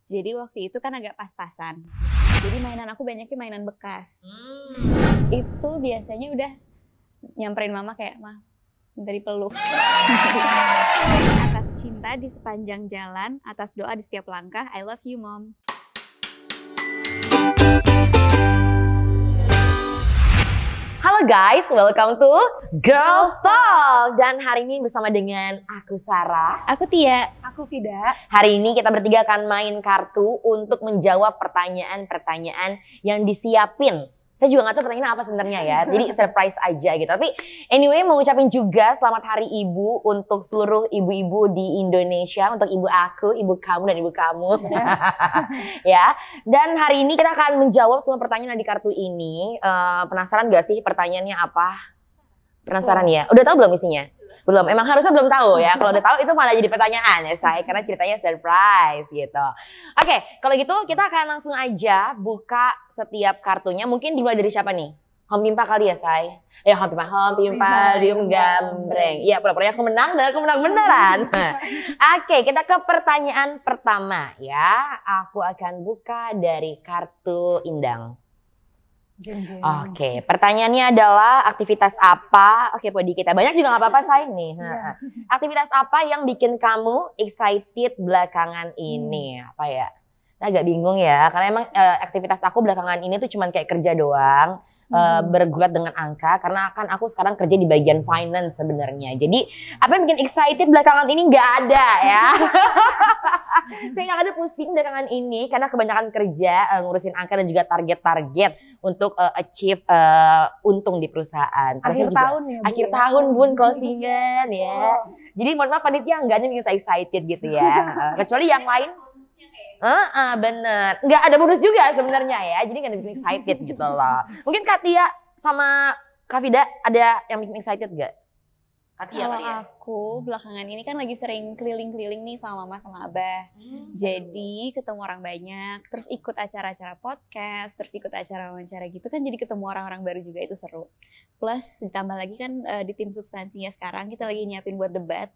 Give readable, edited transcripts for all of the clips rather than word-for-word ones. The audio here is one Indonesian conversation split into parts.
Jadi waktu itu kan agak pas-pasan. Jadi mainan aku banyaknya mainan bekas. Itu biasanya udah nyamperin mama kayak, "Mah, minta dipeluk." Atas cinta di sepanjang jalan, atas doa di setiap langkah, I love you, Mom. Halo guys, welcome to Girls Talk. Dan hari ini bersama dengan aku Sarah. Aku Tia. Aku Vida. Hari ini kita bertiga akan main kartu untuk menjawab pertanyaan-pertanyaan yang disiapin. Saya juga nggak tahu pertanyaannya apa sebenarnya ya, jadi surprise aja gitu. Tapi anyway, mau ngucapin juga selamat Hari Ibu untuk seluruh ibu-ibu di Indonesia, untuk ibu aku, ibu kamu, dan ibu kamu. Yes. Ya. Dan hari ini kita akan menjawab semua pertanyaan di kartu ini. Penasaran gak sih pertanyaannya apa? Penasaran ya? Udah tahu belum isinya? Belum, emang harusnya belum tahu ya. Kalau udah tahu itu malah jadi pertanyaan ya saya, karena ceritanya surprise gitu. Oke, kalau gitu kita akan langsung aja buka setiap kartunya. Mungkin dimulai dari siapa nih? Hom Pimpa kali ya, Say? Hom Pimpa, diem gambreng. Iya, pura-pura aku menang dan aku menang beneran. Oke, kita ke pertanyaan pertama ya. Aku akan buka dari kartu Indang. Oke, pertanyaannya adalah aktivitas apa? Oke, Podi kita banyak juga nggak apa-apa, Say nih. Yeah. Aktivitas apa yang bikin kamu excited belakangan ini? Apa ya? Nah, agak bingung ya, karena emang aktivitas aku belakangan ini tuh cuman kayak kerja doang. Bergulat dengan angka, karena kan aku sekarang kerja di bagian finance sebenarnya. Jadi apa yang bikin excited belakangan ini nggak ada ya. Saya nggak ada pusing belakangan ini karena kebanyakan kerja ngurusin angka dan juga target-target untuk achieve untung di perusahaan. Akhir tahun ya, Bu. Akhir tahun Bun, closingan ya. Jadi mohon maaf panitia, nggak ada yang bikin saya excited gitu ya. Kecuali yang lain. Bener. Nggak ada bonus juga sebenarnya ya. Jadi nggak ada bikin excited gitu loh. Mungkin Kak Tia sama Kak Vida ada yang bikin excited nggak? Kak Tia Kalau kali ya? aku belakangan ini kan lagi sering keliling-keliling nih sama mama sama abah. Jadi ketemu orang banyak, terus ikut acara-acara podcast, terus ikut acara wawancara gitu kan, jadi ketemu orang-orang baru juga, itu seru. Plus ditambah lagi kan di tim substansinya sekarang kita lagi nyiapin buat debat.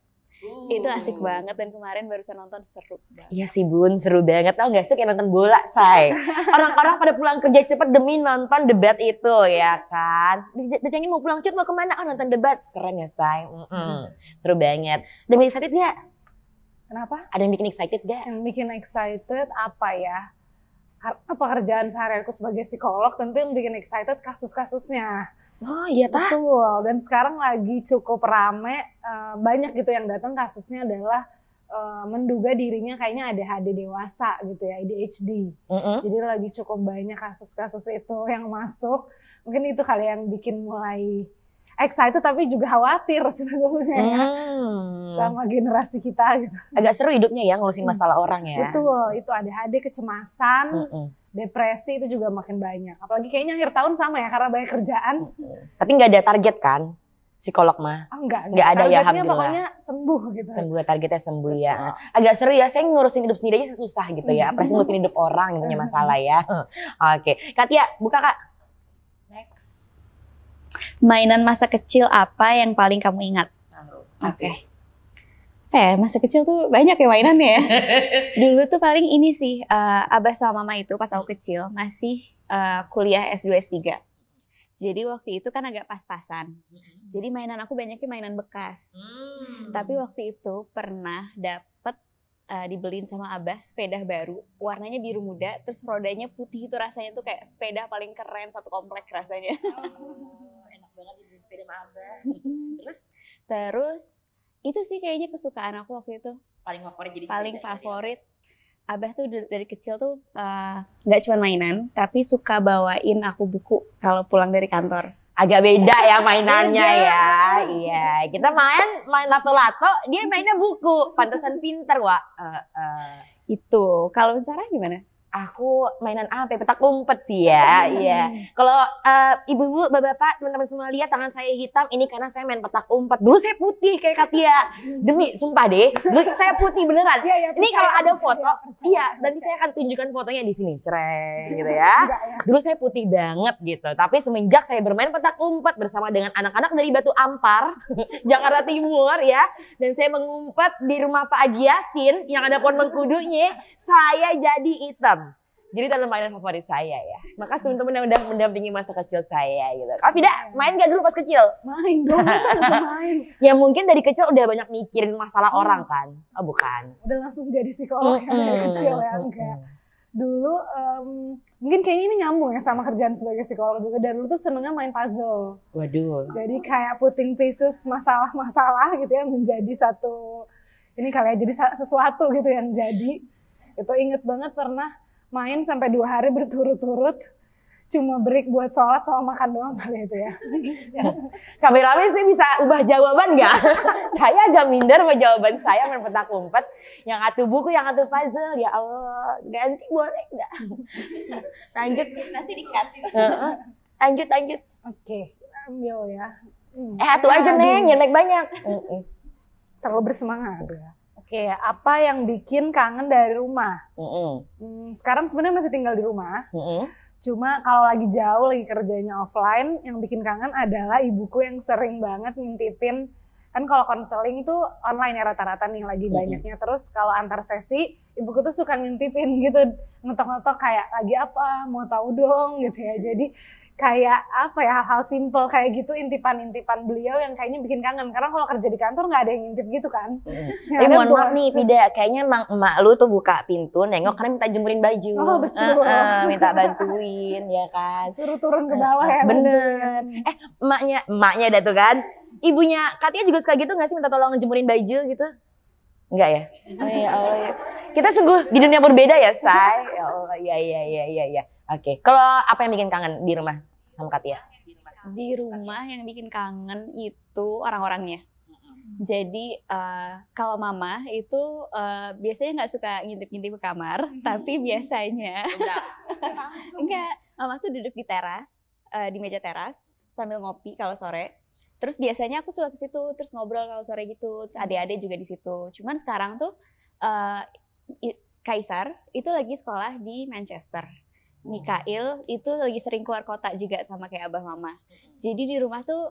Itu asik banget, dan kemarin barusan nonton, seru banget. Iya sih Bun, seru banget. Tau gak sih kayak nonton bola, Say? Orang-orang pada pulang kerja cepet demi nonton debat itu ya kan. Datangin mau pulang cepet, mau kemana? Oh, nonton debat. Keren ya, Say. Seru banget. Ada yang bikin excited gak? Kenapa? Ada yang bikin excited gak? Yang bikin excited apa ya? Karena pekerjaan sehari-hariku sebagai psikolog, tentu yang bikin excited kasus-kasusnya. Oh iya tah. Betul, dan sekarang lagi cukup rame, banyak gitu yang datang kasusnya adalah menduga dirinya kayaknya ADHD dewasa gitu ya, ADHD. Jadi lagi cukup banyak kasus-kasus itu yang masuk. Mungkin itu kali yang bikin mulai excited tapi juga khawatir sebetulnya ya. Sama generasi kita gitu. Agak seru hidupnya ya ngurusin masalah orang ya. Betul, itu ADHD, kecemasan, depresi itu juga makin banyak. Apalagi kayaknya akhir tahun sama ya, karena banyak kerjaan. Tapi nggak ada target kan psikolog mah? Enggak ada ya, targetnya alhamdulillah. pokoknya sembuh gitu. Sembuh, targetnya sembuh ya. Agak seru ya, saya ngurusin hidup sendiri aja susah gitu ya. Apalagi ngurusin hidup orang yang punya masalah ya. Oke, Kak Tia, buka Kak. Next. Mainan masa kecil apa yang paling kamu ingat? Oke. Masa kecil tuh banyak ya mainannya ya. Dulu tuh paling ini sih, abah sama mama itu pas aku kecil masih kuliah S2 S3. Jadi waktu itu kan agak pas-pasan. Jadi mainan aku banyaknya mainan bekas. Tapi waktu itu pernah dapet dibeliin sama abah sepeda baru, warnanya biru muda, terus rodanya putih, itu rasanya tuh kayak sepeda paling keren satu komplek rasanya. Enak banget dibeliin sepeda sama abah. Terus itu sih kayaknya kesukaan aku waktu itu. Paling favorit jadi paling favorit. Abah tuh dari kecil tuh nggak cuma mainan, tapi suka bawain aku buku kalau pulang dari kantor. Agak beda ya mainannya ya. Iya, kita main lato-lato, dia mainnya buku. Pantesan pinter, Wak. Itu. Kalau Sarah gimana? Aku mainan apa? Petak umpet sih ya. Iya. Kalau ibu-ibu, bapak-bapak, teman-teman semua lihat tangan saya hitam, ini karena saya main petak umpet. Dulu saya putih kayak Katia. Demi, sumpah deh. Dulu saya putih beneran. Ini kalau ada foto, iya. Nanti saya akan tunjukkan fotonya di sini, cereng gitu ya. Dulu saya putih banget gitu. Tapi semenjak saya bermain petak umpet bersama dengan anak-anak dari Batu Ampar, Jakarta Timur ya. Dan saya mengumpet di rumah Pak Haji Yasin yang ada pohon mengkudunya, saya jadi hitam. Jadi itu adalah mainan favorit saya ya. Makasih teman-teman yang udah mendampingi masa kecil saya gitu. Kak Vida, main gak dulu pas kecil? Main dong, masa main. Ya mungkin dari kecil udah banyak mikirin masalah orang kan? Oh bukan. Udah langsung jadi psikolog dari kecil ya, enggak. Dulu mungkin kayaknya ini nyambung ya sama kerjaan sebagai psikolog juga. Dan dulu tuh senengnya main puzzle. Waduh. Jadi kayak putting pieces masalah-masalah gitu ya menjadi satu, ini kali ya, jadi sesuatu gitu yang jadi. Itu inget banget pernah main sampai 2 hari berturut-turut, cuma break buat sholat sama makan doang kali itu ya. Kameramen sih bisa ubah jawaban nggak? Saya agak minder sama jawaban saya main petak umpet. Yang satu buku, yang satu puzzle. Ya Allah, ganti boleh nggak? Lanjut. Nanti dikatin. Lanjut. Oke, ambil ya. Satu aja Neng, jangan naik banyak. Terlalu bersemangat ya. Oke, apa yang bikin kangen dari rumah? Sekarang sebenarnya masih tinggal di rumah. Cuma kalau lagi jauh, lagi kerjanya offline, yang bikin kangen adalah ibuku yang sering banget ngintipin. Kan kalau konseling tuh online ya rata-rata nih lagi banyaknya. Terus kalau antar sesi, ibuku tuh suka ngintipin gitu, ngetok-ngetok kayak lagi apa, mau tahu dong gitu ya. Jadi kayak apa ya, hal-hal simple kayak gitu, intipan-intipan beliau yang kayaknya bikin kangen. Karena kalau kerja di kantor nggak ada yang ngintip gitu kan. Tapi mohon maaf nih Vida, kayaknya emak lu tuh buka pintu nengok karena minta jemurin baju. Oh betul. Minta bantuin ya kan. Suruh turun ke bawah ya. Bener. Emaknya ada tuh kan. Ibunya Katia juga suka gitu gak sih, minta tolong jemurin baju gitu? Enggak ya? Oh ya Allah ya. Kita sungguh di dunia berbeda ya, Say. Ya Allah, iya. Oke. Kalau apa yang bikin kangen di rumah sama Katia? Di rumah yang bikin kangen itu orang-orangnya. Jadi kalau mama itu biasanya nggak suka ngintip-ngintip ke kamar, tapi biasanya enggak, mama tuh duduk di teras, di meja teras sambil ngopi kalau sore. Terus biasanya aku suka ke situ, terus ngobrol kalau sore gitu. Terus adik-adik juga di situ. Cuman sekarang tuh Kaisar itu lagi sekolah di Manchester. Mikail itu lagi sering keluar kota juga sama kayak abah mama. Jadi di rumah tuh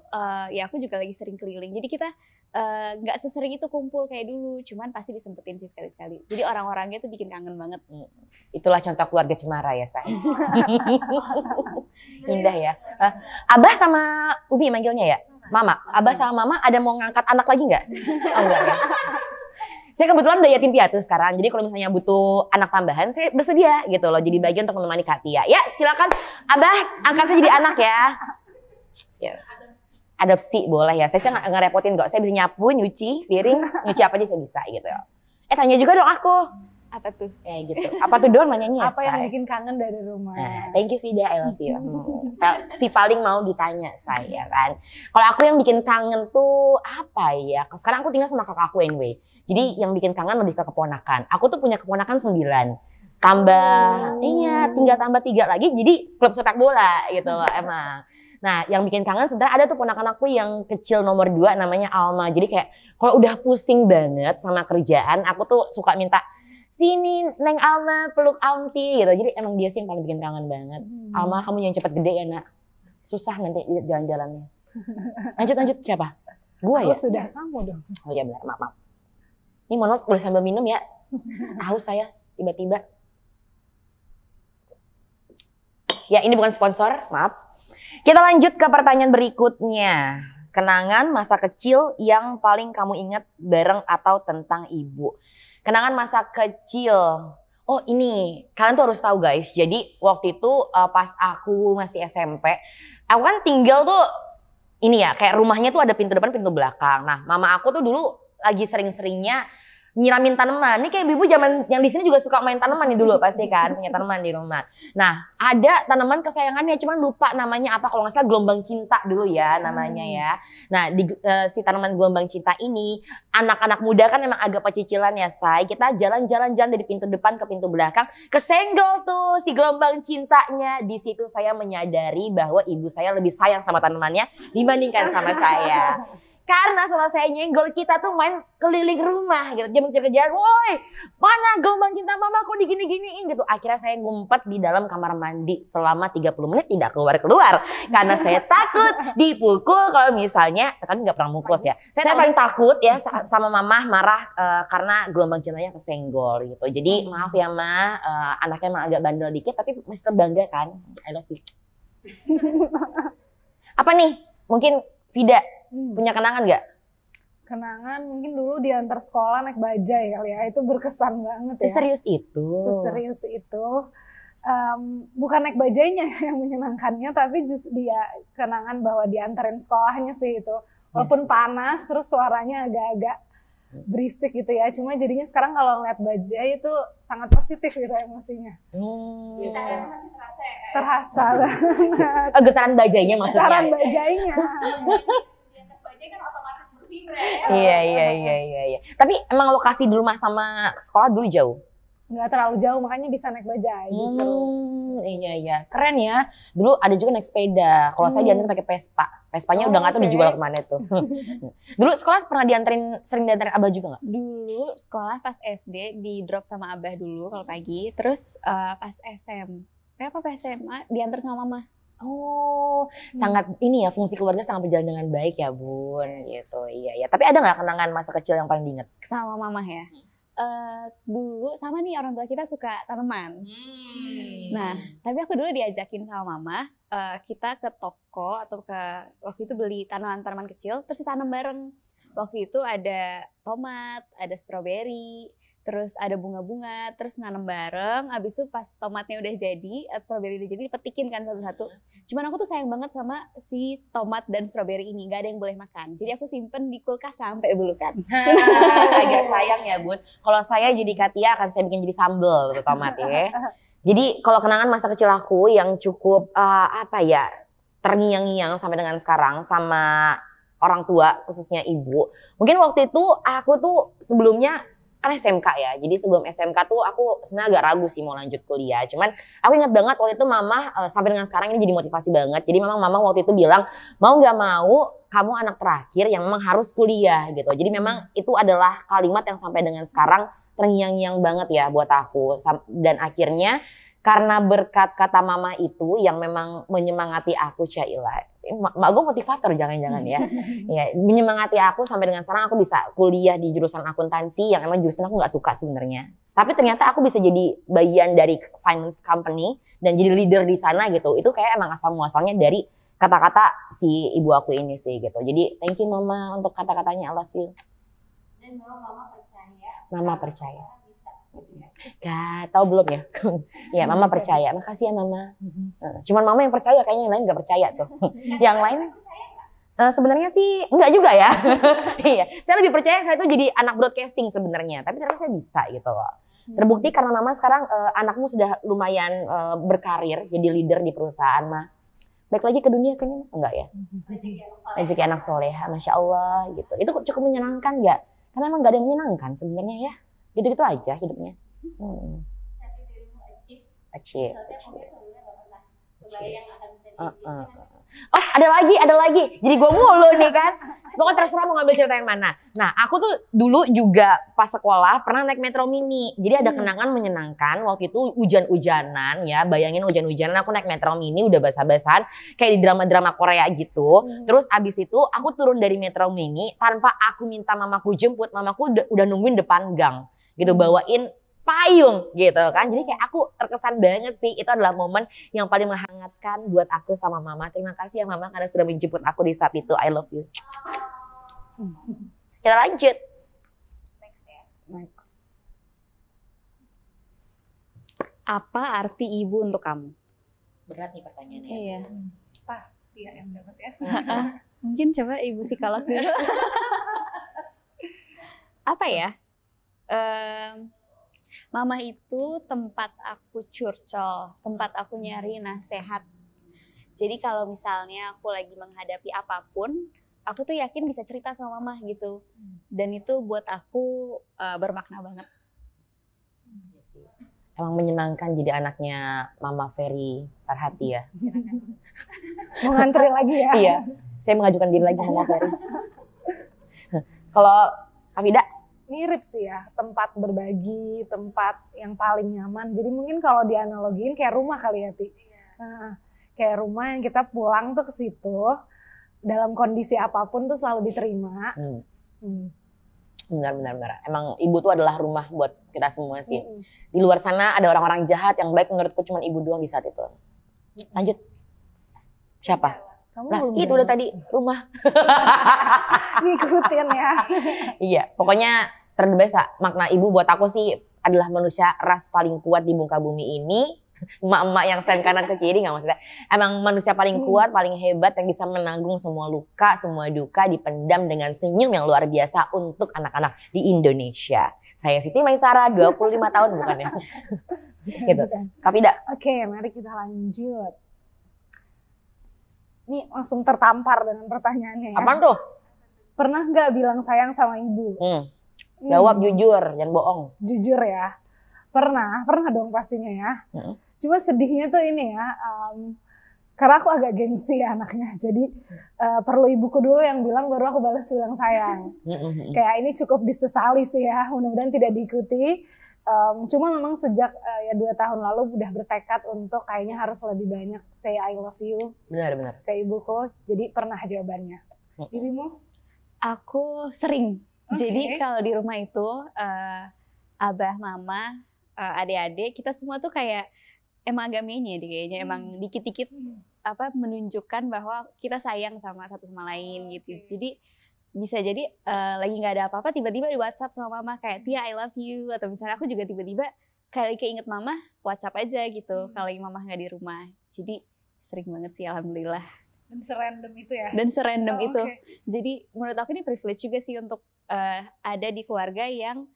ya aku juga lagi sering keliling. Jadi kita nggak sesering itu kumpul kayak dulu. Cuman pasti disempetin sih sekali-sekali. Jadi orang-orangnya tuh bikin kangen banget. Itulah contoh keluarga Cemara ya, Say. Indah ya. Abah sama Ubi manggilnya ya? Mama. Abah sama Mama ada mau ngangkat anak lagi nggak? Oh enggak ya. Saya kebetulan udah yatim piatu sekarang, jadi kalau misalnya butuh anak tambahan, saya bersedia gitu loh, jadi bagian untuk menemani Katia. Ya silakan, Abah angkat saya jadi anak ya. Ya. Adopsi boleh ya, saya nggak ngerepotin kok, saya bisa nyapu, nyuci, piring, nyuci apa aja saya bisa gitu. Tanya juga dong aku. Apa tuh? Ya gitu. Apa tuh Don nanyanya? Apa yang bikin kangen dari rumah? Nah, thank you Vida, I love you. Si paling mau ditanya saya kan. Kalau aku yang bikin kangen tuh apa ya? Sekarang aku tinggal sama kakakku anyway. Jadi yang bikin kangen lebih ke keponakan. Aku tuh punya keponakan 9. Tinggal tambah 3 lagi. Jadi klub sepak bola gitu loh emang. Nah yang bikin kangen sebenarnya ada tuh ponakan aku yang kecil nomor 2 namanya Alma. Jadi kayak kalau udah pusing banget sama kerjaan, aku tuh suka minta, sini Neng Alma peluk Aunty gitu. Jadi emang dia sih yang paling bikin kangen banget. Alma kamu yang cepet gede ya nak. Susah nanti jalan-jalannya. Lanjut siapa? Gua ya? Sudah kamu dong. Oh iya benar, maaf. Ini mohon boleh sambil minum ya. Haus saya tiba-tiba. Ya ini bukan sponsor, maaf. Kita lanjut ke pertanyaan berikutnya. Kenangan masa kecil yang paling kamu ingat bareng atau tentang ibu. Kenangan masa kecil. Oh ini, kalian tuh harus tahu guys. Jadi waktu itu pas aku masih SMP, aku kan tinggal tuh ini ya, kayak rumahnya tuh ada pintu depan, pintu belakang. Nah, mama aku tuh dulu lagi sering-seringnya nyiramin tanaman. Ini kayak ibu zaman yang di sini juga suka main tanaman nih dulu pasti kan, punya tanaman di rumah. Nah, ada tanaman kesayangannya, cuman lupa namanya apa. Kalau nggak salah gelombang cinta dulu ya namanya ya. Nah, si tanaman gelombang cinta ini, anak-anak muda kan emang agak pecicilan ya, Say. Kita jalan-jalan dari pintu depan ke pintu belakang, kesenggol tuh si gelombang cintanya. Di situ saya menyadari bahwa ibu saya lebih sayang sama tanamannya dibandingkan sama saya. Karena setelah saya nyenggol, kita tuh main keliling rumah gitu. Jam kejar-kejaran, woi mana gelombang cinta mama kok digini-giniin gitu. Akhirnya saya ngumpet di dalam kamar mandi selama 30 menit tidak keluar-keluar. Karena saya takut dipukul kalau misalnya, tapi nggak pernah mukul ya. Saya paling takut ya sama mama marah karena gelombang cintanya kesenggol gitu. Jadi maaf ya ma, anaknya emang agak bandel dikit tapi masih terbangga kan. I love you. Apa nih? Mungkin Vida punya kenangan nggak? Kenangan mungkin dulu diantar sekolah naik bajai kali ya, itu berkesan banget ya. Seserius itu? Seserius itu. Bukan naik bajainya yang menyenangkannya, tapi justru dia kenangan bahwa diantarin sekolahnya sih itu. Walaupun panas, terus suaranya agak-agak berisik gitu ya. Cuma jadinya sekarang kalau ngeliat bajai itu sangat positif gitu emosinya. Getarannya masih terasa ya? Terasa banget. Oh, getaran bajainya maksudnya? Getaran bajainya. Di atas bajai kan otomatis bervibra ya? Iya. Tapi emang lokasi di rumah sama sekolah dulu jauh? Nggak terlalu jauh, makanya bisa naik bajai. Iya. Keren ya. Dulu ada juga naik sepeda. Kalau saya diantarin pakai Vespa. Vespanya udah nggak tahu dijual kemana tuh. Dulu sekolah pernah sering diantarin abah juga nggak? Dulu sekolah pas SD di drop sama abah dulu kalau pagi. Terus pas SMP apa pas SMA diantar sama mama. Oh, sangat ini ya, fungsi keluarga sangat berjalan dengan baik ya Bun, gitu. Iya. Tapi ada nggak kenangan masa kecil yang paling diingat? Sama mama ya. Dulu sama nih orang tua kita suka tanaman. Nah, tapi aku dulu diajakin sama mama, kita ke toko atau waktu itu beli tanaman-tanaman kecil, terus ditanam bareng. Waktu itu ada tomat, ada stroberi, terus ada bunga-bunga, terus nanam bareng. Abis itu pas tomatnya udah jadi, stroberi udah jadi, dipetikin kan satu-satu. Cuman aku tuh sayang banget sama si tomat dan stroberi ini, gak ada yang boleh makan. Jadi aku simpen di kulkas sampai bulukan. Agak sayang ya Bun. Kalau saya jadi Katia akan saya bikin jadi sambal gitu tomat ya. Jadi kalau kenangan masa kecil aku yang cukup terngiang-ngiang sampai dengan sekarang sama orang tua khususnya ibu. Mungkin waktu itu aku tuh sebelumnya kan SMK ya, jadi sebelum SMK tuh aku sebenarnya agak ragu sih mau lanjut kuliah. Cuman aku ingat banget waktu itu mama sampai dengan sekarang ini jadi motivasi banget. Jadi memang mama waktu itu bilang mau nggak mau kamu anak terakhir yang memang harus kuliah gitu. Jadi memang itu adalah kalimat yang sampai dengan sekarang terngiang-ngiang banget ya buat aku. Dan akhirnya karena berkat kata mama itu yang memang menyemangati aku, Cailah. Mak gue motivator jangan-jangan ya. Ya, menyemangati aku sampai dengan sekarang aku bisa kuliah di jurusan akuntansi yang emang jurusan aku nggak suka sebenarnya. Tapi ternyata aku bisa jadi bagian dari finance company dan jadi leader di sana gitu. Itu kayak emang asal muasalnya dari kata-kata si ibu aku ini sih gitu. Jadi thank you mama untuk kata-katanya, I love you. Dan mama percaya. Mama percaya. Bisa gitu ya. Gak tahu belum ya? Ya mama percaya. Makasih ya mama. Cuman mama yang percaya, kayaknya yang lain nggak percaya tuh. Yang lain sebenarnya sih enggak juga ya. Iya, saya lebih percaya saya itu jadi anak broadcasting sebenarnya. Tapi ternyata saya bisa gitu loh. Terbukti karena mama sekarang anakmu sudah lumayan berkarir jadi leader di perusahaan mah. Balik lagi ke dunia sini enggak ya? Rezeki anak soleha, masya Allah gitu. Itu cukup menyenangkan nggak? Karena emang nggak ada yang menyenangkan sebenarnya ya. Gitu-gitu aja hidupnya. Tapi dirimu Achieve. Kebayang akan bisa diachieve. Oh ada lagi. Jadi gue mulu nih kan. Pokoknya terserah mau ngambil cerita yang mana. Nah aku tuh dulu juga pas sekolah pernah naik metro mini. Jadi ada kenangan menyenangkan. Waktu itu hujan-hujanan ya. Bayangin hujan-hujanan aku naik metro mini udah basah-basahan. Kayak di drama-drama Korea gitu. Terus abis itu aku turun dari metro mini tanpa aku minta mamaku jemput. Mamaku udah nungguin depan gang. Gitu bawain payung gitu kan. Jadi kayak aku terkesan banget sih. Itu adalah momen yang paling menghangatkan buat aku sama mama. Terima kasih ya mama karena sudah menjemput aku di saat itu. I love you. Kita lanjut. Next. Apa arti ibu untuk kamu? Berat nih pertanyaannya. Iya. Pasti ya yang dapat ya. Mungkin coba ibu psikolog dulu. Apa ya? Mama itu tempat aku curcol, tempat aku nyari nasihat. Jadi kalau misalnya aku lagi menghadapi apapun, aku tuh yakin bisa cerita sama mama gitu. Dan itu buat aku bermakna banget. Emang menyenangkan jadi anaknya Mama Ferry Farhati ya. Mau ngantri lagi ya? Iya, saya mengajukan diri lagi Mama Ferry. Kalau Hafida? Mirip sih ya, tempat berbagi, tempat yang paling nyaman. Jadi mungkin kalau dianalogiin kayak rumah kali ya, Ti. Nah, kayak rumah yang kita pulang tuh ke situ, dalam kondisi apapun tuh selalu diterima. Benar. Emang ibu tuh adalah rumah buat kita semua sih. Di luar sana ada orang-orang jahat yang baik, menurutku cuma ibu doang di saat itu. Lanjut. Siapa? Kamu Nah, belum itu jawab. udah tadi rumah. Ngikutin ya. Iya, pokoknya terbiasa. Makna ibu buat aku sih adalah manusia ras paling kuat di muka bumi ini. Emak-emak yang sen kanan ke kiri nggak maksudnya. Emang manusia paling kuat, paling hebat yang bisa menanggung semua luka, semua duka dipendam dengan senyum yang luar biasa untuk anak-anak di Indonesia. Saya Siti Maisara, 25 tahun bukan ya? Gitu. Kapida. Oke, mari kita lanjut. Ini langsung tertampar dengan pertanyaannya ya. Apaan tuh? Pernah nggak bilang sayang sama ibu? Jawab jujur, jangan bohong. Jujur ya. Pernah dong pastinya ya. Cuma sedihnya tuh ini ya, karena aku agak gengsi ya anaknya. Jadi perlu ibuku dulu yang bilang baru aku balas bilang sayang. Kayak ini cukup disesali sih ya, mudah-mudahan tidak diikuti. Cuma memang sejak ya 2 tahun lalu udah bertekad untuk kayaknya harus lebih banyak say I love you Benar. ke ibuku. Jadi pernah jawabannya. Dirimu? Aku sering. Oke. Jadi kalau di rumah itu abah, mama, adik-adik, kita semua tuh kayak emang agak menye deh kayaknya. Emang dikit-dikit menunjukkan bahwa kita sayang sama satu sama lain gitu. Jadi bisa jadi lagi nggak ada apa-apa tiba-tiba di WhatsApp sama mama kayak Tia I love you, atau misalnya aku juga tiba-tiba kayak inget mama WhatsApp aja gitu kalau lagi mama nggak di rumah. Jadi sering banget sih alhamdulillah. Dan serandom itu ya? Dan serandom itu. oke. Jadi menurut aku ini privilege juga sih untuk ada di keluarga yang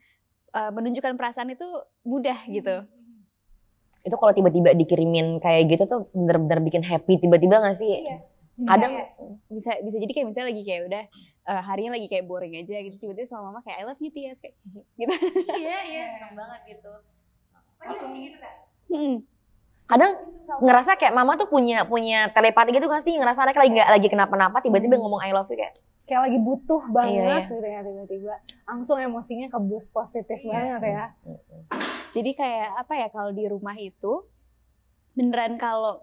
menunjukkan perasaan itu mudah gitu. Itu kalau tiba-tiba dikirimin kayak gitu tuh bener-bener bikin happy tiba-tiba nggak sih? Iya. Kadang Bisa jadi kayak misalnya lagi kayak udah harinya lagi kayak boring aja gitu, tiba-tiba sama mama kayak I love you Tia kayak gitu. Iya, senang banget gitu. Langsung gitu kan? kadang ngerasa kayak mama tuh punya telepati gitu nggak sih? Ngerasa anaknya lagi kenapa-napa tiba-tiba ngomong I love you kayak. Kayak lagi butuh banget Iya. gitu ya tiba-tiba. Langsung emosinya ke boost positif banget ya. Jadi kayak apa ya, kalau di rumah itu beneran kalau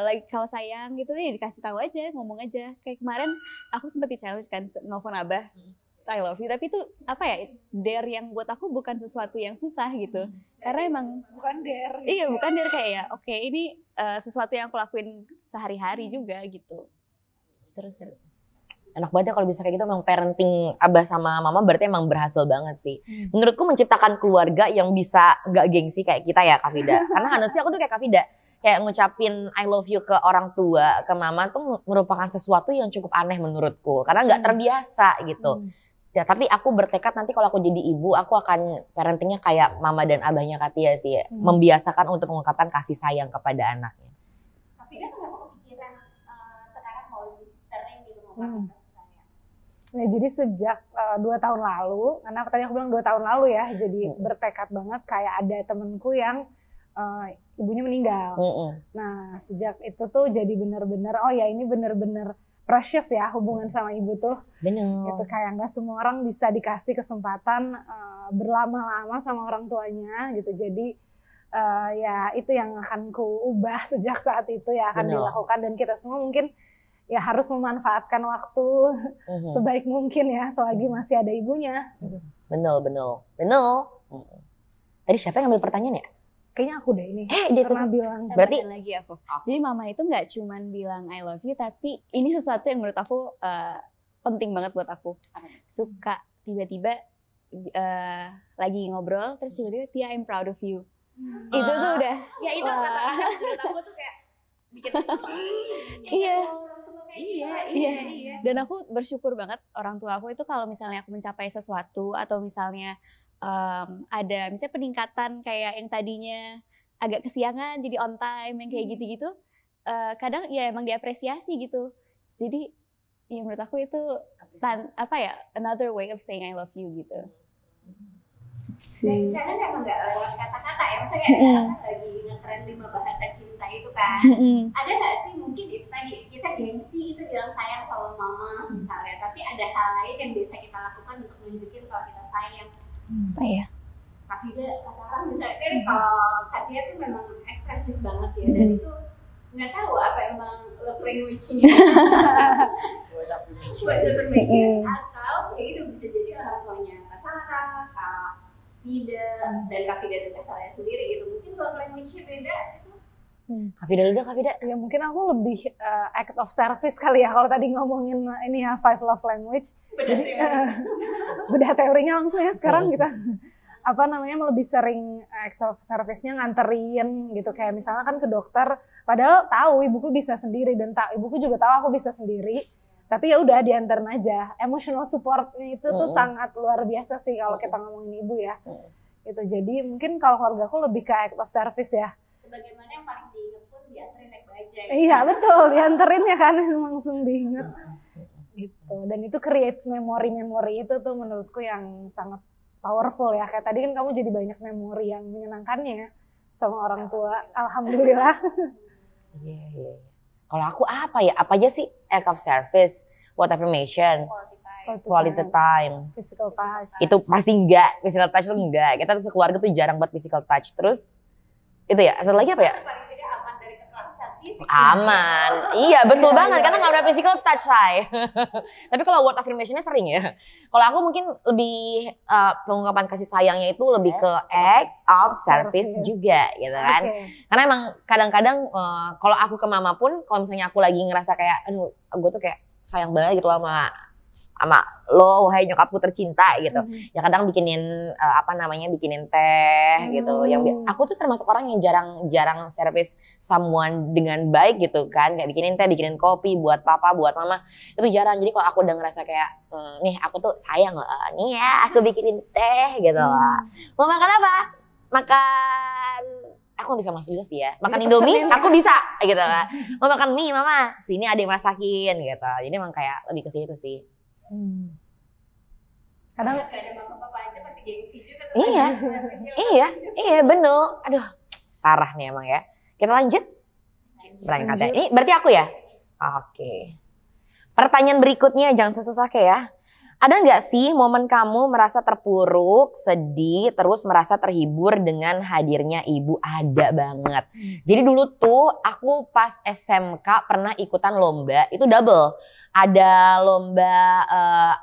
lagi kalau sayang gitu ya dikasih tahu aja, ngomong aja. Kayak kemarin aku sempat di-challenge kan nelfon abah I love you, tapi itu apa ya, dare yang buat aku bukan sesuatu yang susah gitu. Karena emang Bukan dare. iya bukan dare, kayak ya oke, ini sesuatu yang aku lakuin sehari-hari juga gitu. Seru-seru. Enak banget ya kalau bisa kayak gitu. Emang parenting abah sama mama berarti emang berhasil banget sih. Menurutku menciptakan keluarga yang bisa gak gengsi kayak kita ya Kak Vida. Karena honestly aku tuh kayak Kak Vida, kayak ngucapin I love you ke orang tua, ke mama tuh merupakan sesuatu yang cukup aneh menurutku. Karena gak terbiasa gitu. Ya, tapi aku bertekad nanti kalau aku jadi ibu, aku akan parentingnya kayak mama dan abahnya Katia sih. Membiasakan untuk mengungkapkan kasih sayang kepada anaknya. Tapi dia kenapa kepikiran sekarang mau lebih sering gitu ngomongin kasih sayang? Ya, jadi sejak 2 tahun lalu, karena tadi aku bilang 2 tahun lalu ya, jadi bertekad banget kayak ada temenku yang ibunya meninggal. Nah, sejak itu tuh jadi bener-bener, oh ya ini bener-bener precious ya hubungan sama ibu tuh. Bener. Gitu, kayak nggak semua orang bisa dikasih kesempatan berlama-lama sama orang tuanya gitu. Jadi ya itu yang akan ku ubah sejak saat itu ya akan dilakukan, dan kita semua mungkin ya harus memanfaatkan waktu sebaik mungkin ya selagi masih ada ibunya. Bener. Tadi siapa yang ngambil pertanyaan ya? Kayaknya aku deh ini. Dia Pernah tuh. bilang. Berarti lagi aku. Jadi mama itu nggak cuman bilang I love you, tapi ini sesuatu yang menurut aku penting banget buat aku. Suka tiba-tiba lagi ngobrol terus tiba-tiba Tia I'm proud of you. Itu tuh udah. Ya itu kata-kata menurut aku tuh kayak bikin Iya. Iya. Dan aku bersyukur banget orang tua aku itu kalau misalnya aku mencapai sesuatu atau misalnya ada misalnya peningkatan kayak yang tadinya agak kesiangan jadi on time yang kayak gitu-gitu, kadang ya emang diapresiasi gitu. Jadi ya menurut aku itu another way of saying I love you gitu. Dan kadang emang nggak lewat kata-kata ya, maksudnya kayak sekarang lagi ngetren 5 bahasa cinta itu kan. Ada nggak sih mungkin itu tadi kita gengsi itu bilang sayang sama mama misalnya, tapi ada hal lain yang biasa kita lakukan untuk nunjukin kalau kita sayang. Apa ya? Kak Vida, Kak Sarah misalnya kan kalau Katia tuh memang ekspresif banget ya, dan itu nggak tahu apa emang love language-nya. Words of affirmation atau ya itu bisa jadi orang tuanya Kak Sarah, Kak Vida, dan Kak Vida dan Kak Sarah sendiri gitu. Mungkin love language-nya beda. Kak Vida dulu, Kak Vida. Ya mungkin aku lebih act of service kali ya kalau tadi ngomongin ini ya 5 love language. Bedah teorinya langsung ya sekarang kita lebih sering act of service-nya nganterin gitu, kayak misalnya kan ke dokter padahal tahu ibuku bisa sendiri dan ibuku juga tahu aku bisa sendiri, tapi ya udah dianterin aja. Emotional support-nya itu tuh sangat luar biasa sih kalau kita ngomongin ibu ya. Gitu. Jadi mungkin kalau keluarga aku lebih ke act of service ya. Sebagaimana yang paling diinget pun dianterin naik bajai. Iya betul, dianterin ya kan langsung diinget. Gitu. Dan itu creates memori-memori itu tuh menurutku yang sangat powerful ya. Kayak tadi kan kamu jadi banyak memori yang menyenangkannya sama orang tua. Alhamdulillah. Iya. Kalau aku apa ya? Apa aja sih? Act of service, word affirmation, quality time, physical touch. Itu pasti enggak. Physical touch itu enggak. Kita tuh sekeluarga tuh jarang buat physical touch. Terus itu ya. Satu lagi apa ya? Paling tidak aman dari kekerasan fisik. Aman. Iya betul banget. Karena nggak ada physical touch, say. Tapi kalau word affirmation-nya sering ya. Kalau aku mungkin lebih pengungkapan kasih sayangnya itu lebih ke act of service juga gitu kan. Karena emang kadang-kadang kalau aku ke mama pun, kalau misalnya aku lagi ngerasa kayak aduh gue tuh kayak sayang banget gitu sama lo, wahai nyokapku tercinta gitu. Ya kadang bikinin bikinin teh gitu. Yang aku tuh termasuk orang yang jarang service someone dengan baik gitu kan. Kayak bikinin teh, bikinin kopi buat papa, buat mama. Itu jarang. Jadi kalau aku udah ngerasa kayak nih aku tuh sayang loh. Nih ya aku bikinin teh gitu lah. Mau makan apa? Makan aku bisa masak juga sih ya. Makan Indomie aku bisa gitu lah. Mau makan mie mama, sini ada yang masakin gitu. Jadi emang kayak lebih ke situ sih. Kadang gak ada mama-papa aja pasti gengsi juga tuh. Iya bener. Aduh parah nih emang ya. Kita lanjut. Berangkat. Ini berarti aku ya? Oke. Pertanyaan berikutnya jangan susah kayak ya. Ada nggak sih momen kamu merasa terpuruk, sedih, terus merasa terhibur dengan hadirnya ibu? Ada banget. Jadi dulu tuh aku pas SMK pernah ikutan lomba, itu double. Ada lomba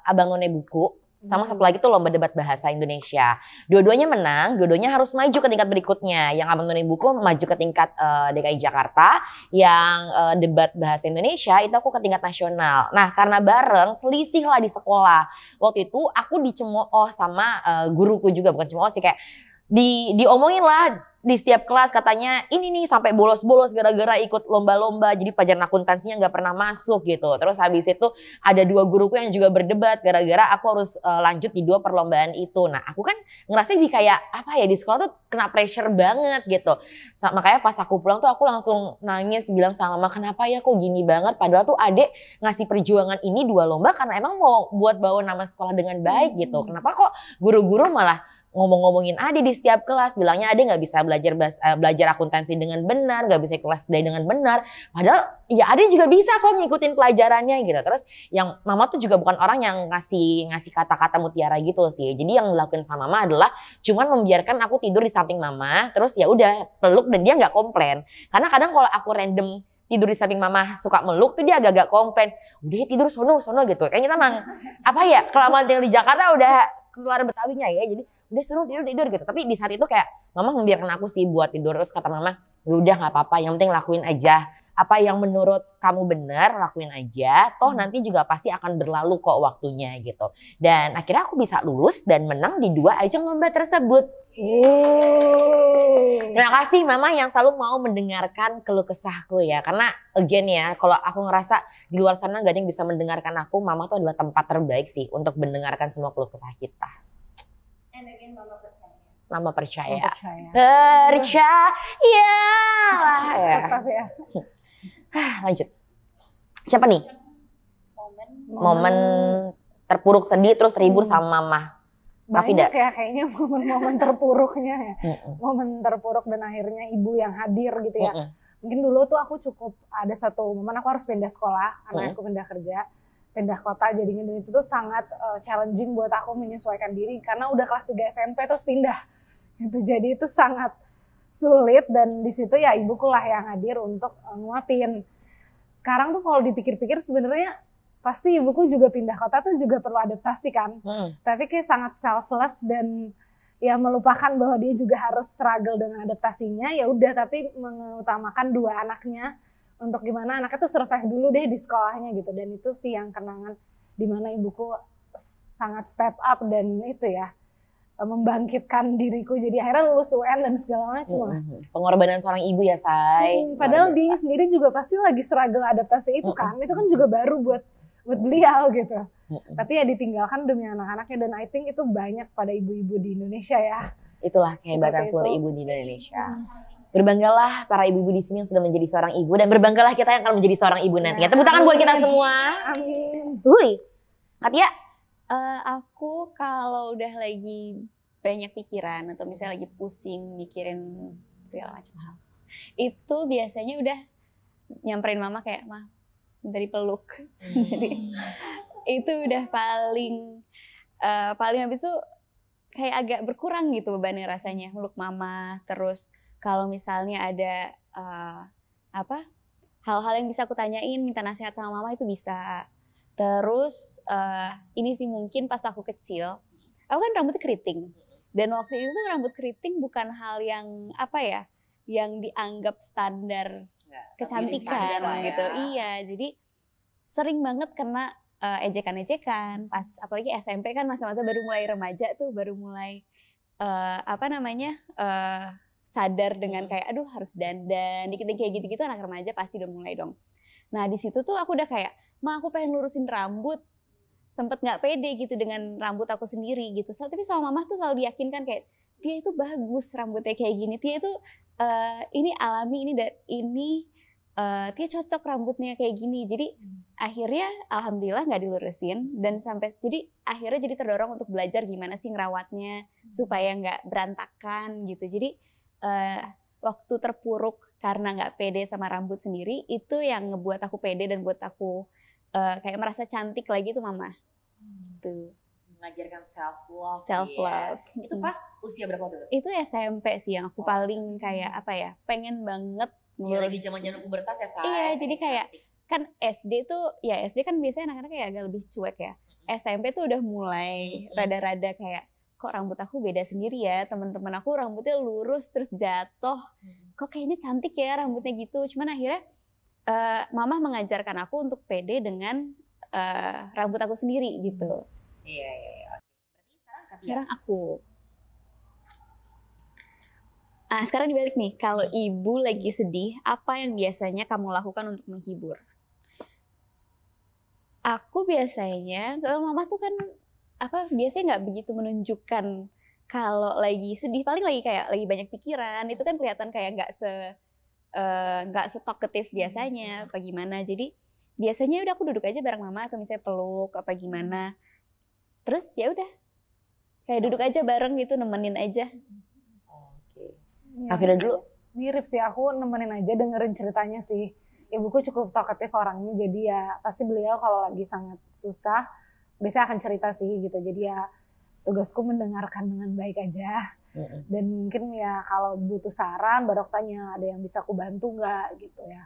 Abang None Buku, sama satu lagi tuh lomba debat bahasa Indonesia. Dua-duanya menang, dua-duanya harus maju ke tingkat berikutnya. Yang Abang None Buku maju ke tingkat DKI Jakarta, yang debat bahasa Indonesia itu aku ke tingkat nasional. Nah karena bareng selisih lah di sekolah. Waktu itu aku dicemooh sama guruku juga, bukan cemooh sih, kayak diomongin lah di setiap kelas, katanya ini nih sampai bolos-bolos gara-gara ikut lomba-lomba, jadi pelajaran akuntansinya nggak pernah masuk gitu. Terus habis itu ada 2 guruku yang juga berdebat gara-gara aku harus lanjut di 2 perlombaan itu. Nah aku kan ngerasa jadi kayak apa ya, di sekolah tuh kena pressure banget gitu. Makanya pas aku pulang tuh aku langsung nangis, bilang sama mama, kenapa ya kok gini banget, padahal tuh adek ngasih perjuangan ini 2 lomba karena emang mau buat bawa nama sekolah dengan baik gitu. Kenapa kok guru-guru malah ngomong-ngomongin Ade di setiap kelas, bilangnya Ade nggak bisa belajar akuntansi dengan benar, nggak bisa kelas D dengan benar. Padahal ya Ade juga bisa kok ngikutin pelajarannya gitu. Terus yang mama tuh juga bukan orang yang ngasih kata-kata mutiara gitu sih. Jadi yang dilakukan sama mama adalah cuman membiarkan aku tidur di samping mama, terus ya udah peluk dan dia nggak komplain. Karena kadang kalau aku random tidur di samping mama suka meluk tuh dia agak-agak komplain. Udah tidur sono gitu. Kayaknya emang apa ya, kelamaan tinggal di Jakarta udah keluar Betawinya ya. Jadi udah suruh tidur gitu. Tapi di saat itu kayak mama membiarkan aku sih buat tidur. Terus kata mama, udah nggak apa-apa, yang penting lakuin aja. Apa yang menurut kamu benar, lakuin aja. Toh nanti juga pasti akan berlalu kok waktunya gitu. Dan akhirnya aku bisa lulus dan menang di 2 ajang lomba tersebut. Terima kasih Mama yang selalu mau mendengarkan keluh kesahku ya. Karena again ya, kalau aku ngerasa di luar sana gak ada yang bisa mendengarkan aku, Mama tuh adalah tempat terbaik sih untuk mendengarkan semua keluh kesah kita. And again, Mama percaya. Mama percaya. Percaya. Percayalah ya. Tetap ya. Lanjut. Siapa nih? Momen terpuruk sedih terus terhibur sama Mama. Banyak ya kayaknya momen-momen terpuruknya ya. Momen terpuruk dan akhirnya ibu yang hadir gitu ya. Mungkin dulu tuh aku cukup ada satu momen aku harus pindah sekolah karena aku pindah kerja, pindah kota jadinya, dan itu tuh sangat challenging buat aku menyesuaikan diri karena udah kelas 3 SMP terus pindah. Gitu. Jadi itu sangat sulit dan di situ ya ibuku lah yang hadir untuk nguatin. Sekarang tuh kalau dipikir-pikir sebenarnya pasti ibuku juga pindah kota tuh juga perlu adaptasi kan. Tapi kayak sangat selfless dan ya melupakan bahwa dia juga harus struggle dengan adaptasinya. Ya udah, tapi mengutamakan 2 anaknya untuk gimana anaknya tuh survive dulu deh di sekolahnya gitu. Dan itu sih yang kenangan dimana ibuku sangat step up dan itu ya membangkitkan diriku. Jadi akhirnya lulus UN dan segala macam lah. Pengorbanan seorang ibu ya, Say. Padahal dia sendiri juga pasti lagi struggle adaptasi itu kan. Itu kan juga baru buat beliau gitu. Tapi ya ditinggalkan demi anak-anaknya, dan I think itu banyak pada ibu-ibu di Indonesia ya. Itulah kehebatan seluruh ibu di Indonesia. Berbanggalah para ibu-ibu di sini yang sudah menjadi seorang ibu, dan berbanggalah kita yang akan menjadi seorang ibu nanti. Tepuk tangan buat kita semua. Amin. Hui. Katia? Aku kalau udah lagi banyak pikiran atau misalnya lagi pusing mikirin segala macam hal, itu biasanya udah nyamperin Mama kayak, "Ma, minta dipeluk." Jadi itu udah paling habis itu kayak agak berkurang gitu bebannya rasanya meluk Mama. Terus kalau misalnya ada hal-hal yang bisa aku tanyain, minta nasihat sama Mama itu bisa. Terus ini sih mungkin pas aku kecil, aku kan rambutnya keriting. Dan waktu itu rambut keriting bukan hal yang yang dianggap standar kecantikan gitu. Iya, jadi sering banget kena ejekan-ejekan pas apalagi SMP kan masa-masa baru mulai remaja tuh, baru mulai sadar dengan kayak aduh harus dandan, dikit kayak gitu-gitu, anak remaja pasti udah mulai dong. Nah di situ tuh aku udah kayak, "Ma, aku pengen lurusin rambut." Sempet nggak pede gitu dengan rambut aku sendiri gitu. Tapi sama Mama tuh selalu diyakinkan kayak, "Tia itu bagus rambutnya kayak gini. Tia itu ini alami, ini Tia cocok rambutnya kayak gini." Jadi akhirnya alhamdulillah nggak dilurusin, dan sampai jadi akhirnya jadi terdorong untuk belajar gimana sih ngerawatnya supaya nggak berantakan gitu. Jadi waktu terpuruk karena nggak pede sama rambut sendiri, itu yang ngebuat aku pede dan buat aku kayak merasa cantik lagi tuh Mama. Gitu. Mengajarkan self love. Itu pas usia berapa tuh? Itu SMP sih yang aku paling kayak pengen banget Ya, lagi zaman-zaman pubertas ya, Say. Iya, jadi kayak kan SD tuh ya SD kan biasanya anak-anak kayak agak lebih cuek ya. SMP tuh udah mulai rada-rada kayak, kok rambut aku beda sendiri ya, teman-teman aku rambutnya lurus terus jatuh, kok kayaknya cantik ya rambutnya gitu. Cuman akhirnya Mama mengajarkan aku untuk pede dengan rambut aku sendiri gitu. Iya. Berarti sekarang aku. Sekarang dibalik nih, kalau ibu lagi sedih, apa yang biasanya kamu lakukan untuk menghibur? Aku biasanya, kalau Mama tuh kan biasanya nggak begitu menunjukkan kalau lagi sedih, paling lagi kayak lagi banyak pikiran, itu kan kelihatan kayak nggak setalkative biasanya, apa gimana. Jadi biasanya udah aku duduk aja bareng Mama atau misalnya peluk apa gimana. Terus ya udah kayak duduk aja bareng gitu, nemenin aja. Kafira dulu. Mirip sih, aku nemenin aja, dengerin ceritanya sih. Ibuku cukup talkative orangnya, jadi ya pasti beliau kalau lagi sangat susah biasanya akan cerita sih gitu. Jadi ya tugasku mendengarkan dengan baik aja. Dan mungkin ya kalau butuh saran baru tanya ada yang bisa aku bantu nggak gitu ya.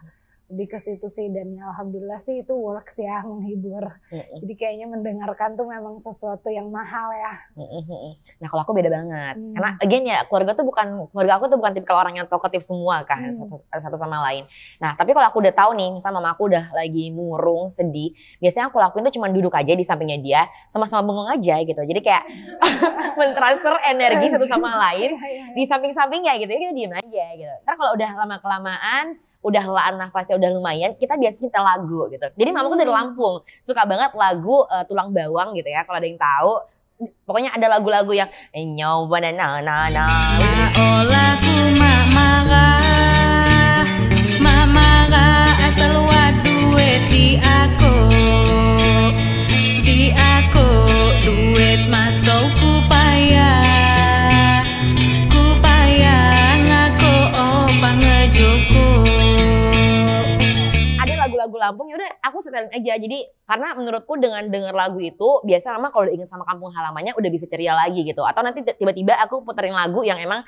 lebih ke situ sih, dan ya alhamdulillah sih itu works ya, menghibur. Jadi kayaknya mendengarkan tuh memang sesuatu yang mahal ya. Nah kalau aku beda banget, karena again ya keluarga aku tuh bukan tipikal orang yang talkative semua kan, satu sama lain. Nah tapi kalau aku udah tahu nih, misalnya mama aku udah lagi murung, sedih, biasanya aku lakuin tuh cuma duduk aja di sampingnya dia, sama-sama bengong aja gitu. Jadi kayak mentransfer energi satu sama lain di samping-sampingnya gitu, ya kita diem aja gitu. Ntar kalau udah lama-kelamaan, udah helaan nafasnya udah lumayan, kita biasanya kita lagu gitu. Jadi mamaku dari Lampung, suka banget lagu Tulang Bawang gitu ya, kalau ada yang tahu. Pokoknya ada lagu-lagu yang nyoba na na na. Olah ku mak marah asal duit di aku duit masuk ku payah ngaku opa ngejuku. Lagu Lampung ya udah aku setelin aja. Jadi karena menurutku dengan denger lagu itu biasa mama kalau udah inget sama kampung halamannya udah bisa ceria lagi gitu. Atau nanti tiba-tiba aku puterin lagu yang emang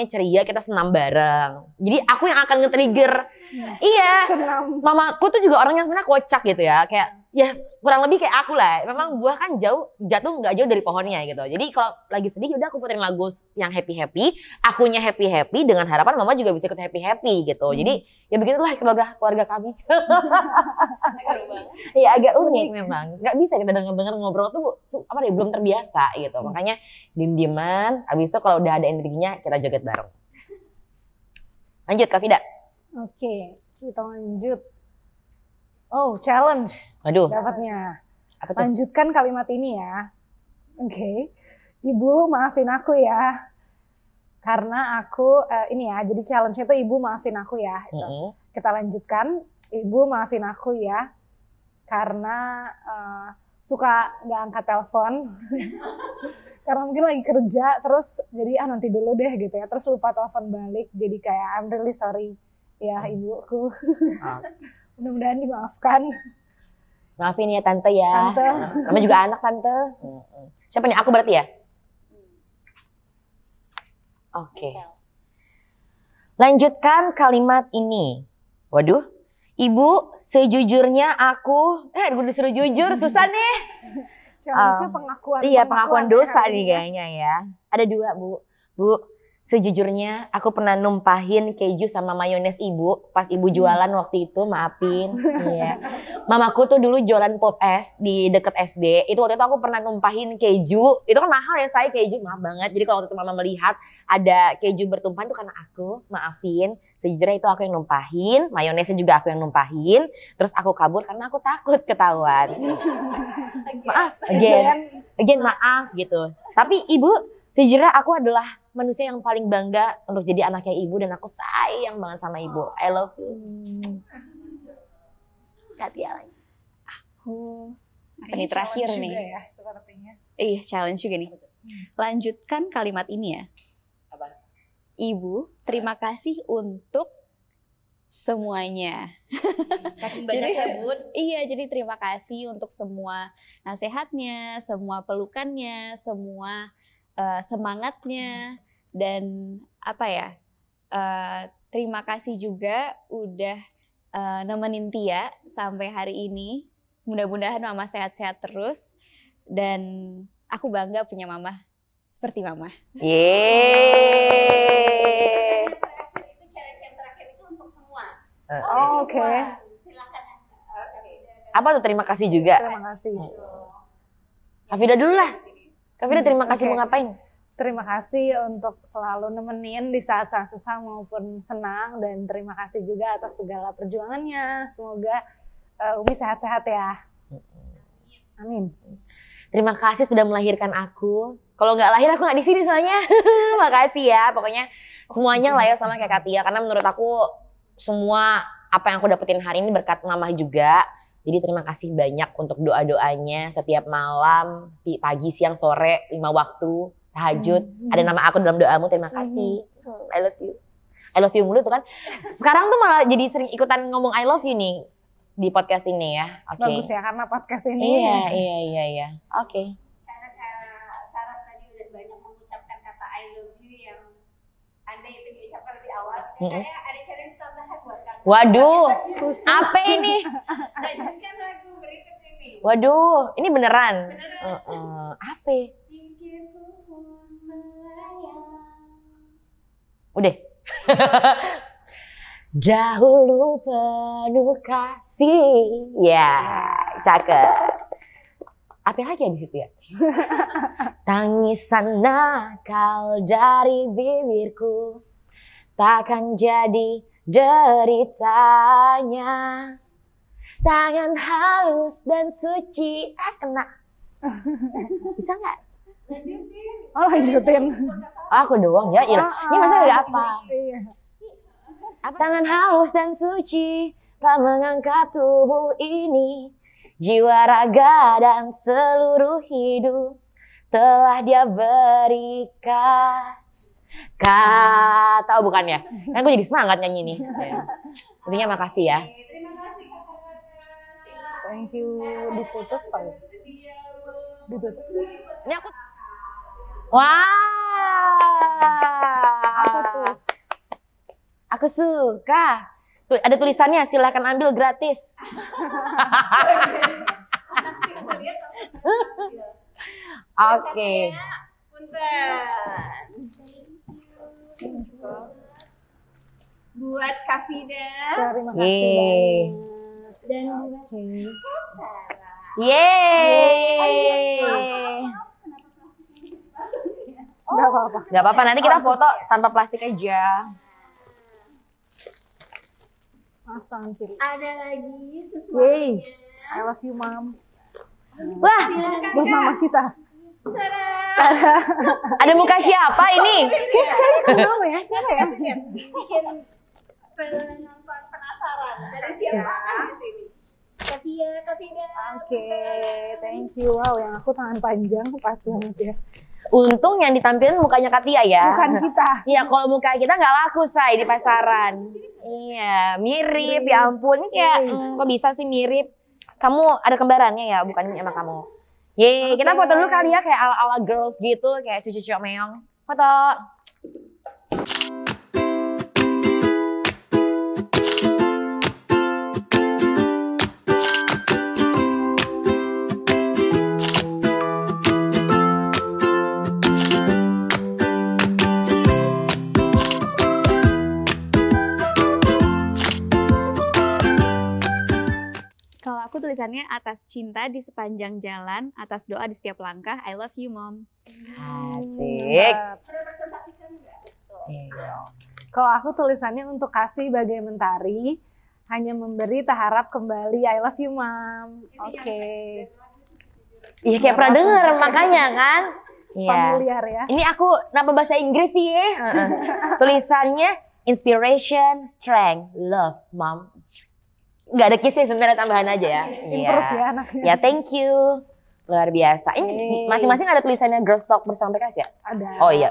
ceria, kita senam bareng. Jadi aku yang akan nge-trigger. Iya. Senam. Mamaku tuh juga orang yang sebenarnya kocak gitu ya. Kayak ya kurang lebih kayak aku lah. Memang buah kan jatuh nggak jauh dari pohonnya gitu. Jadi kalau lagi sedih udah aku puterin lagu yang happy-happy, akunya happy-happy dengan harapan mama juga bisa ikut happy-happy gitu. Jadi ya begitulah keluarga kami. Iya agak unik memang. Nggak bisa kita denger ngobrol tuh belum terbiasa gitu. Makanya diem-dieman, habis itu kalau udah ada energinya kita joget bareng. Lanjut Kak Vida. Oke, kita lanjut. Oh, challenge. Aduh. Dapatnya. Apa tuh? Lanjutkan kalimat ini ya. Oke. Ibu maafin aku ya. Karena aku, ini ya, jadi challenge-nya itu ibu maafin aku ya. Gitu. Kita lanjutkan. Ibu maafin aku ya. Karena suka gak angkat telepon. Karena mungkin lagi kerja, terus jadi nanti dulu deh gitu ya. Terus lupa telepon balik, jadi kayak I'm really sorry ya ibuku. Mudah-mudahan dimaafkan. Maafin ya tante ya. Tante. Sama juga anak tante. Siapa nih? Aku berarti ya? Oke. Lanjutkan kalimat ini. Waduh. Ibu, sejujurnya aku... gue disuruh jujur, susah nih. Challenge-nya pengakuan. Iya, pengakuan dosa nih kayaknya ya. Ada 2, Bu. Bu, sejujurnya aku pernah numpahin keju sama mayones ibu pas ibu jualan waktu itu, maafin. Iya. Mamaku tuh dulu jualan pop es di deket SD. Itu waktu itu aku pernah numpahin keju. Itu kan mahal ya saya keju, maaf banget. Jadi kalau waktu itu mama melihat ada keju bertumpahan itu karena aku, maafin. Sejujurnya itu aku yang numpahin, mayonesnya juga aku yang numpahin. Terus aku kabur karena aku takut ketahuan. Maaf, again maaf gitu. Tapi ibu, sejujurnya aku adalah manusia yang paling bangga untuk jadi anaknya ibu dan aku sayang banget sama ibu. I love you. Katia lagi. Aku ini terakhir nih. Juga ya, sepertinya. Iya, challenge juga nih. Lanjutkan kalimat ini ya. Apa? Ibu, terima kasih untuk semuanya. Saking banyak ya, Bun. Iya, jadi terima kasih untuk semua nasihatnya, semua pelukannya, semua semangatnya, dan apa ya, terima kasih juga udah nemenin Tia sampai hari ini. Mudah-mudahan mama sehat-sehat terus, dan aku bangga punya mama seperti mama. Yeay. Itu challenge yang terakhir itu untuk semua. Oh, oke. Silakan. Apa tuh terima kasih juga? Terima kasih. Kafida dulu lah. Kafida terima kasih mau ngapain? Terima kasih untuk selalu nemenin di saat-saat susah maupun senang, dan terima kasih juga atas segala perjuangannya. Semoga Umi sehat-sehat ya. Amin. Terima kasih sudah melahirkan aku. Kalau nggak lahir aku nggak di sini soalnya. Makasih ya. Pokoknya semuanya lah ya sama kayak Katia, karena menurut aku semua apa yang aku dapetin hari ini berkat mama juga. Jadi terima kasih banyak untuk doa-doanya setiap malam, pagi, siang, sore, 5 waktu, tahajud. Ada nama aku dalam doamu, terima kasih. I love you. I love you mulu tuh kan. Sekarang tuh malah jadi sering ikutan ngomong I love you nih di podcast ini ya. Oke. Bagus ya karena podcast ini. Iya. Oke. Karena Sarah tadi udah banyak mengucapkan kata I love you yang Anda itu diucapkan lebih awal. Kayaknya ada challenge tambahan buat kalian. Waduh, apa ini? Jangankan lagu berikut ini. Waduh, ini beneran. Apa? Udah. Dahulu penuh kasih. Ya, cakep. Apa lagi habis itu ya? Tangisan nakal dari bibirku takkan jadi deritanya. Tangan halus dan suci. Kena. Bisa nggak? Oh lanjutin. Aku doang ya. Ini masa nggak apa? Iya. Tangan halus dan suci telah mengangkat tubuh ini. Jiwa, raga, dan seluruh hidup telah dia berikan. Tahu bukan ya? Kan gue jadi semangat nyanyi nih. Intinya makasih ya. Thank you. Ditutup Pak. Ditutup. Ini aku. Wah. Apa tuh? Aku suka. Tuh, ada tulisannya, silahkan ambil gratis. Oke. Buat Kafida Terima kasih Yeay. banyak. dan Yeay. Gak apa-apa. Gak apa-apa, nanti kita foto tanpa plastik aja. Pasang kiri. ada lagi sesuatu. Yeay. I love you mom. Wah, Buat mama kita. ada muka siapa ini? Kayak sekali kenal ya. Siapa ya? Bikin penonton penasaran dari siapa di sini. Kafida. Oke, thank you. Wow, yang aku tangan panjang pas banget ya. Untung yang ditampilin mukanya Katia ya. Bukan kita. Iya, kalau muka kita nggak laku say di pasaran. Iya, mirip. Ya ampun, ini kayak kok bisa sih mirip. Kamu ada kembarannya ya, bukan sama kamu. Yeay, kita foto dulu kali ya kayak ala-ala girls gitu, kayak cucu-cucu meong. Foto. Kalau aku tulisannya atas cinta di sepanjang jalan, atas doa di setiap langkah. I love you mom. Asik. Kalau aku tulisannya untuk kasih bagai mentari, hanya memberi tak harap kembali. I love you mom. Oke. Iya kayak pernah denger makanya kan. Iya. Familiar ya. Ini aku nama bahasa Inggris sih. Tulisannya inspiration, strength, love, mom. Nggak ada kisah sebenarnya, tambahan aja ya. Improve ya anaknya. Ya thank you. Luar biasa. Ini masing-masing ada tulisannya Girls Talk bersama PKS ya? Ada. Oh iya.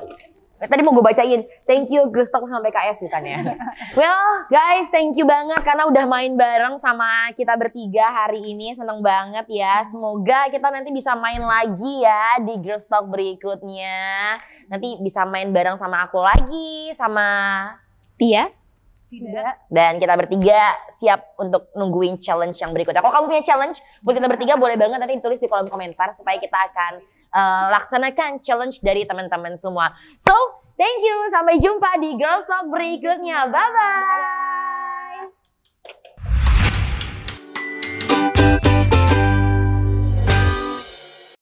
Tadi mau gue bacain. Thank you Girls Talk bersama PKS bukan ya? Well guys, thank you banget karena udah main bareng sama kita bertiga hari ini. Seneng banget ya. Semoga kita nanti bisa main lagi ya di Girls Talk berikutnya. Nanti bisa main bareng sama aku lagi, sama Tia? Tidak. dan kita bertiga siap untuk nungguin challenge yang berikutnya. Kalau kamu punya challenge buat kita bertiga boleh banget nanti tulis di kolom komentar supaya kita akan laksanakan challenge dari teman-teman semua. So, thank you. Sampai jumpa di Girls Talk berikutnya. Bye-bye.